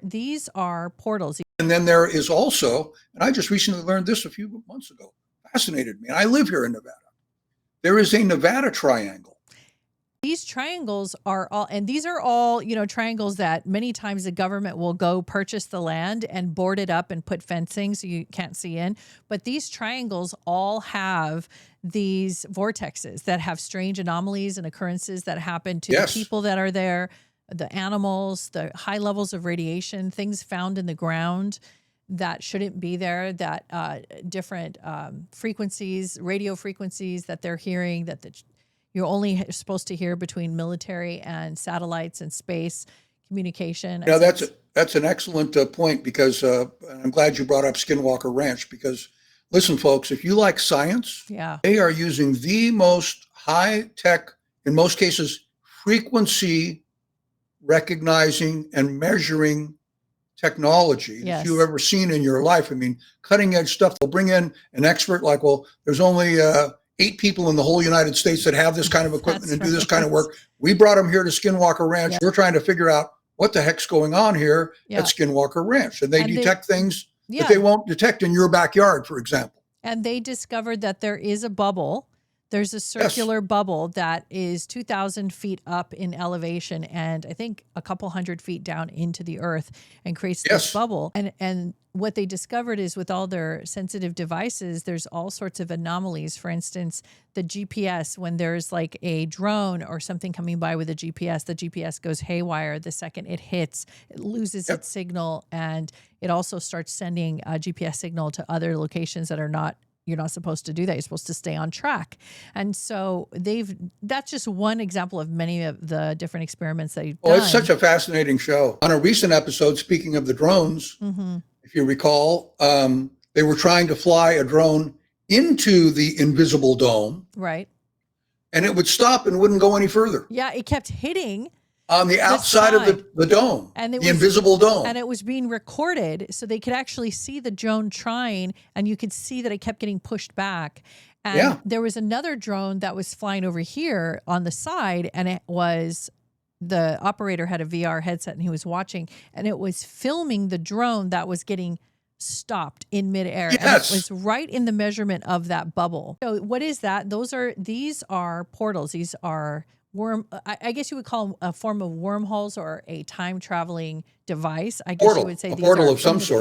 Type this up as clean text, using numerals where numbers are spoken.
these are portals. And then there is also, and I just recently learned this a few months ago, fascinated me. And I live here in Nevada. There is a Nevada triangle. These triangles are all, and these are all, triangles that many times the government will go purchase the land and board it up and put fencing so you can't see in. But these triangles all have these vortexes that have strange anomalies and occurrences that happen to the people that are there, the animals, the high levels of radiation, things found in the ground that shouldn't be there, that different frequencies, radio frequencies that they're hearing that you're only supposed to hear between military and satellites and space communication. Now, that's an excellent point, because I'm glad you brought up Skinwalker Ranch, because listen, folks, if you like science, they are using the most high-tech, in most cases, frequency recognizing and measuring technology that you've ever seen in your life. I mean, cutting edge stuff. They'll bring in an expert like, well, there's only 8 people in the whole United States that have this kind of equipment and do this kind of work. We brought them here to Skinwalker Ranch. We're trying to figure out what the heck's going on here at Skinwalker Ranch. And they detect things that they won't detect in your backyard, for example. And they discovered that there is a bubble. There's a circular bubble that is 2,000 feet up in elevation and I think a couple hundred feet down into the earth, and creates this bubble. And what they discovered is, with all their sensitive devices, there's all sorts of anomalies. For instance, the GPS, when there's like a drone or something coming by with a GPS, the GPS goes haywire the second it hits, it loses its signal, and it also starts sending a GPS signal to other locations that are not. You're not supposed to do that. You're supposed to stay on track. And so that's just one example of many of the different experiments that you've done. Well, it's such a fascinating show. On a recent episode, speaking of the drones, if you recall, they were trying to fly a drone into the invisible dome. Right. And it would stop and wouldn't go any further. Yeah, it kept hitting on the outside of the dome, and the invisible dome. And it was being recorded, so they could actually see the drone trying, and you could see that it kept getting pushed back. And there was another drone that was flying over here on the side, and the operator had a VR headset, and he was watching, and it was filming the drone that was getting stopped in midair. And it was right in the measurement of that bubble. So what is that? These are portals. These are I guess you would call them a form of wormholes or a time traveling device. I guess you would say a portal of some sort.